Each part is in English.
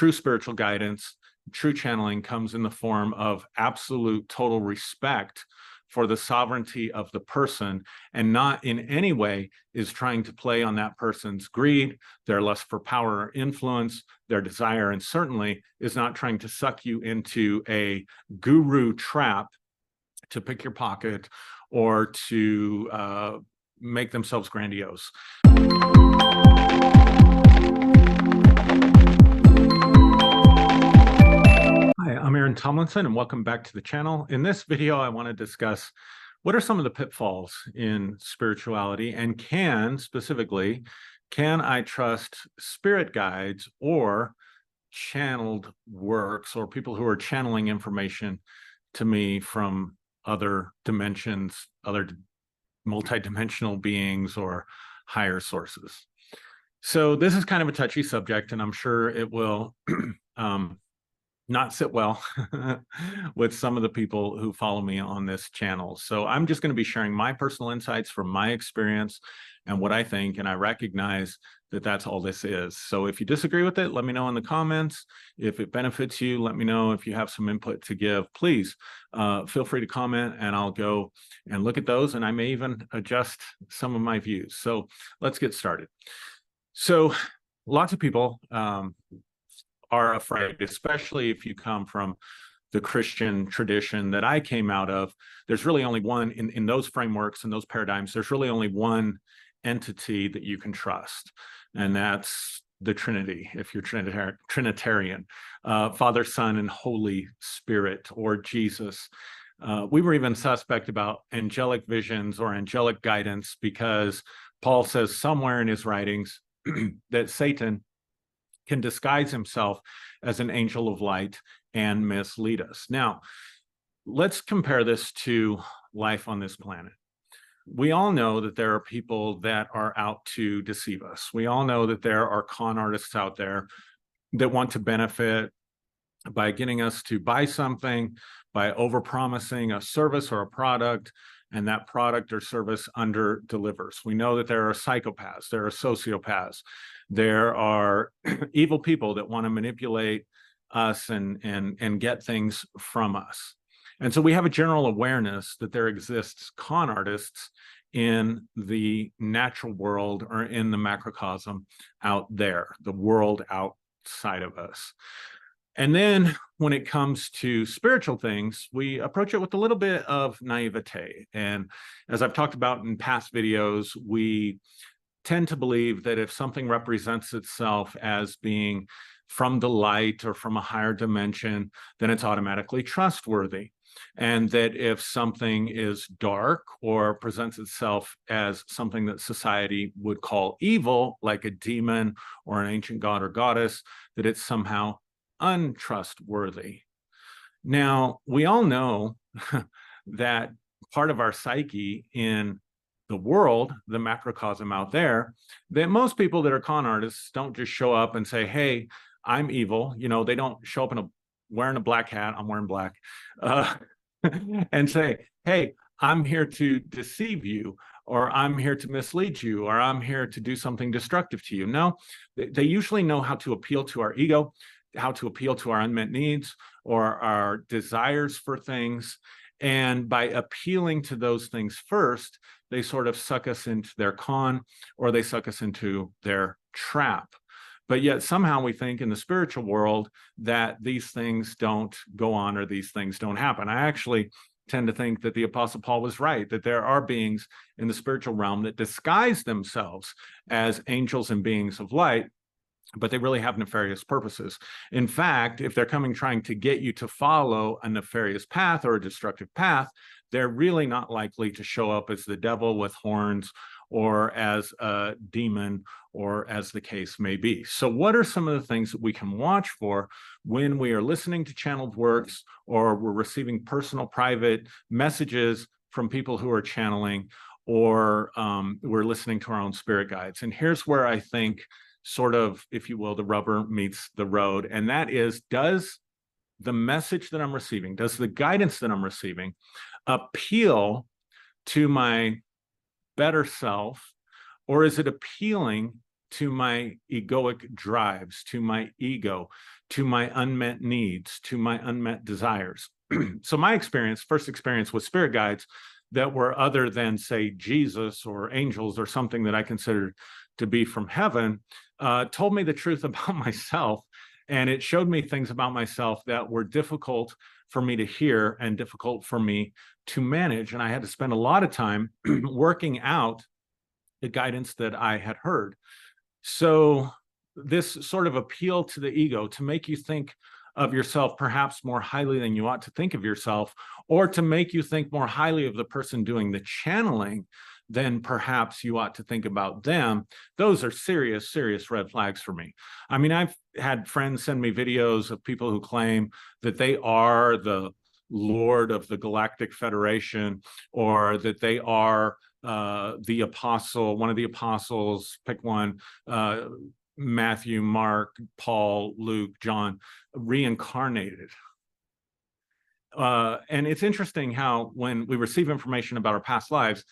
True spiritual guidance, true channeling comes in the form of absolute total respect for the sovereignty of the person, and not in any way is trying to play on that person's greed, their lust for power or influence, their desire, and certainly is not trying to suck you into a guru trap to pick your pocket or to make themselves grandiose. Hi, I'm Aaron Tomlinson, and welcome back to the channel. In this video, I want to discuss what are some of the pitfalls in spirituality, and can I trust spirit guides or channeled works or people who are channeling information to me from other dimensions, other multidimensional beings or higher sources. So this is kind of a touchy subject, and I'm sure it will not sit well with some of the people who follow me on this channel. So I'm just going to be sharing my personal insights from my experience and what I think, and I recognize that that's all this is. So if you disagree with it, let me know in the comments. If it benefits you, let me know. If you have some input to give, please feel free to comment, and I'll go and look at those, and I may even adjust some of my views. So let's get started. So lots of people are afraid, especially if you come from the Christian tradition that I came out of. There's really only one, in those frameworks and those paradigms, there's really only one entity that you can trust, and that's the Trinity, if you're Trinitarian, Father, Son, and Holy Spirit, or Jesus. We were even suspect about angelic visions or angelic guidance, because Paul says somewhere in his writings that Satan can disguise himself as an angel of light and mislead us. Now, let's compare this to life on this planet. We all know that there are people that are out to deceive us. We all know that there are con artists out there that want to benefit by getting us to buy something, by overpromising a service or a product, and that product or service under delivers. We know that there are psychopaths, there are sociopaths, there are evil people that want to manipulate us and get things from us. And so we have a general awareness that there exists con artists in the natural world, or in the macrocosm out there, the world outside of us. And then when it comes to spiritual things, we approach it with a little bit of naivete. And as I've talked about in past videos, we tend to believe that if something represents itself as being from the light or from a higher dimension, then it's automatically trustworthy. And that if something is dark or presents itself as something that society would call evil, like a demon or an ancient god or goddess, that it's somehow untrustworthy. Now, we all know that part of our psyche in the world, the macrocosm out there, that most people that are con artists don't just show up and say, hey, I'm evil. You know, they don't show up wearing a black hat, I'm wearing black, and say, hey, I'm here to deceive you, or I'm here to mislead you, or I'm here to do something destructive to you. No, they usually know how to appeal to our ego, how to appeal to our unmet needs or our desires for things. And by appealing to those things first, they sort of suck us into their con, or they suck us into their trap. But yet somehow we think in the spiritual world that these things don't go on, or these things don't happen. I actually tend to think that the Apostle Paul was right, that there are beings in the spiritual realm that disguise themselves as angels and beings of light, but they really have nefarious purposes. In fact, if they're trying to get you to follow a nefarious path or a destructive path, they're really not likely to show up as the devil with horns, or as a demon, or as the case may be. So what are some of the things that we can watch for when we are listening to channeled works, or we're receiving personal, private messages from people who are channeling, or we're listening to our own spirit guides? And here's where I think, sort of, if you will, the rubber meets the road. And that is, does the message that I'm receiving, does the guidance that I'm receiving appeal to my better self, or is it appealing to my egoic drives, to my ego, to my unmet needs, to my unmet desires. So my first experience with spirit guides that were other than, say, Jesus or angels or something that I considered to be from heaven, told me the truth about myself. And it showed me things about myself that were difficult for me to hear and difficult for me to manage. And I had to spend a lot of time working out the guidance that I had heard. So this sort of appeal to the ego to make you think of yourself perhaps more highly than you ought to think of yourself, or to make you think more highly of the person doing the channeling than perhaps you ought to think about them, those are serious, serious red flags for me. I mean, I've had friends send me videos of people who claim that they are the Lord of the Galactic Federation, or that they are the apostle, one of the apostles, pick one, Matthew, Mark, Paul, Luke, John, reincarnated. And it's interesting how when we receive information about our past lives,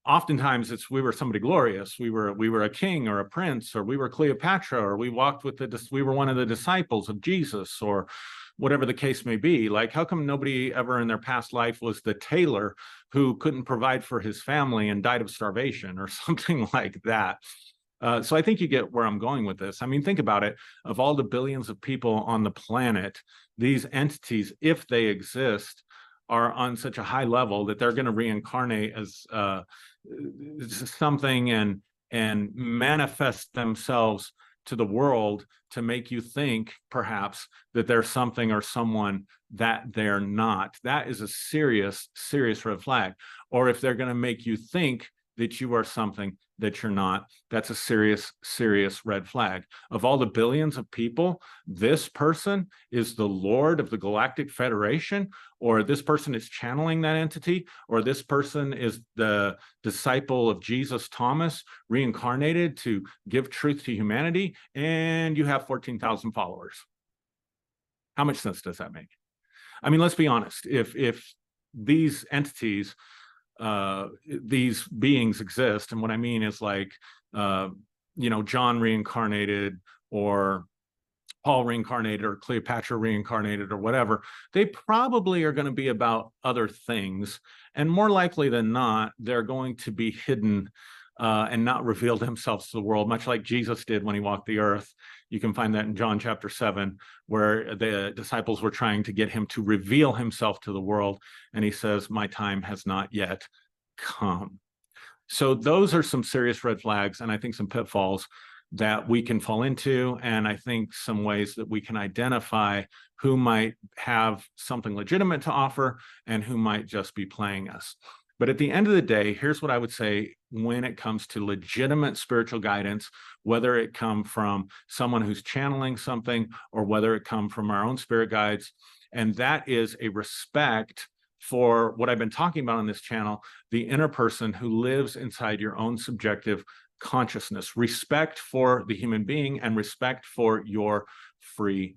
oftentimes it's we were somebody glorious, we were a king or a prince, or we were Cleopatra, or we walked with we were one of the disciples of Jesus, or whatever the case may be. Like, how come nobody ever in their past life was the tailor who couldn't provide for his family and died of starvation or something like that? So I think you get where I'm going with this. I mean, think about it. Of all the billions of people on the planet, these entities, if they exist, are on such a high level that they're going to reincarnate as something and manifest themselves to the world to make you think perhaps that they're something or someone that they're not. That is a serious, serious red flag. Or if they're going to make you think that you are something that you're not, that's a serious, serious red flag. Of all the billions of people, this person is the Lord of the Galactic Federation, or this person is channeling that entity, or this person is the disciple of Jesus Thomas reincarnated to give truth to humanity, and you have 14,000 followers. How much sense does that make? I mean, let's be honest. If these entities, these beings exist, and what I mean is like, John reincarnated, or Paul reincarnated, or Cleopatra reincarnated, or whatever, they probably are going to be about other things. And more likely than not, they're going to be hidden and not reveal themselves to the world, much like Jesus did when he walked the earth. You can find that in John chapter 7, where the disciples were trying to get him to reveal himself to the world. And he says, my time has not yet come. So those are some serious red flags, and I think some pitfalls that we can fall into, and I think some ways that we can identify who might have something legitimate to offer and who might just be playing us. But at the end of the day, here's what I would say when it comes to legitimate spiritual guidance, whether it come from someone who's channeling something or whether it come from our own spirit guides, and that is a respect for what I've been talking about on this channel, the inner person who lives inside your own subjective consciousness, respect for the human being, and respect for your free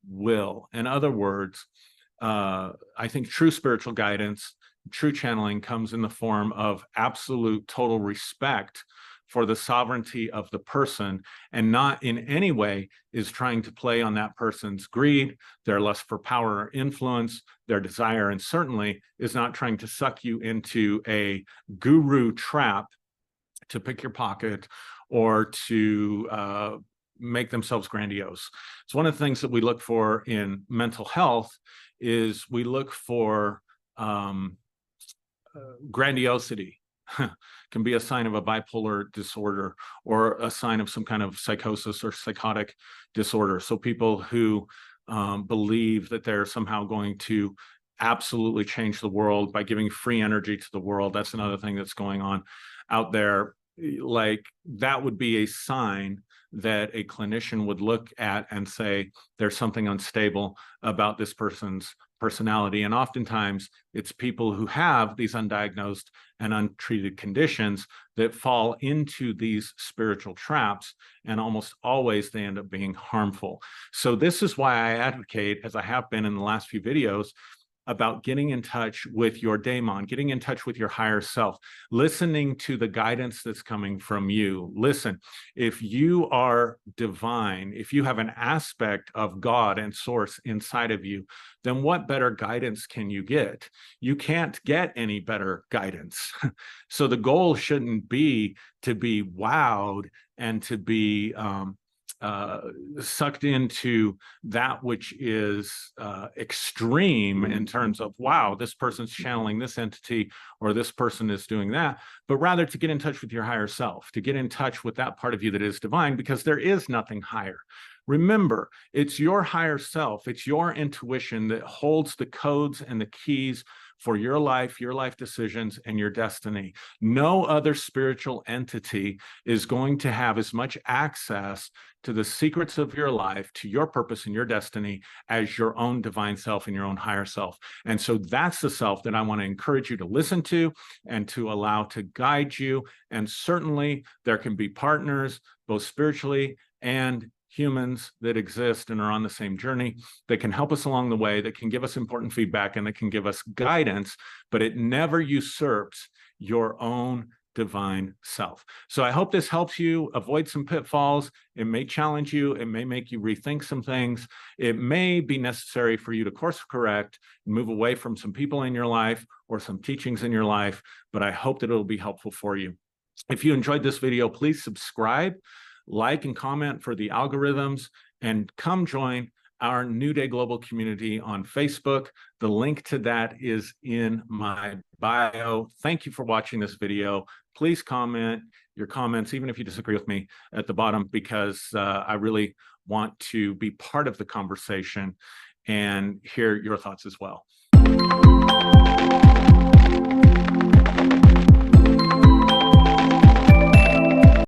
will. In other words, I think true spiritual guidance, true channeling comes in the form of absolute total respect for the sovereignty of the person, and not in any way is trying to play on that person's greed, their lust for power or influence, their desire, and certainly is not trying to suck you into a guru trap to pick your pocket or to make themselves grandiose. It's one of the things that we look for in mental health is we look for grandiosity. Can be a sign of a bipolar disorder or a sign of some kind of psychosis or psychotic disorder. So people who believe that they're somehow going to absolutely change the world by giving free energy to the world. That's another thing that's going on out there. Like, that would be a sign that a clinician would look at and say, there's something unstable about this person's personality. And oftentimes it's people who have these undiagnosed and untreated conditions that fall into these spiritual traps, and almost always they end up being harmful. So this is why I advocate, as I have been in the last few videos, about getting in touch with your daemon, getting in touch with your higher self, listening to the guidance that's coming from you. Listen, if you are divine, if you have an aspect of God and source inside of you, then what better guidance can you get? You can't get any better guidance. So the goal shouldn't be to be wowed and to be sucked into that which is extreme in terms of, wow, this person's channeling this entity or this person is doing that, but rather to get in touch with your higher self, to get in touch with that part of you that is divine, because there is nothing higher. Remember, it's your higher self, it's your intuition that holds the codes and the keys for your life decisions, and your destiny. No other spiritual entity is going to have as much access to the secrets of your life, to your purpose and your destiny, as your own divine self and your own higher self. And so that's the self that I want to encourage you to listen to and to allow to guide you. And certainly there can be partners, both spiritually and humans, that exist and are on the same journey, that can help us along the way, that can give us important feedback, and that can give us guidance, but it never usurps your own divine self. So I hope this helps you avoid some pitfalls. It may challenge you. It may make you rethink some things. It may be necessary for you to course correct and move away from some people in your life or some teachings in your life, but I hope that it'll be helpful for you. If you enjoyed this video, please subscribe, like and comment for the algorithms, and come join our New Day Global community on Facebook. The link to that is in my bio. Thank you for watching this video. Please comment your comments, even if you disagree with me, at the bottom, because I really want to be part of the conversation and hear your thoughts as well.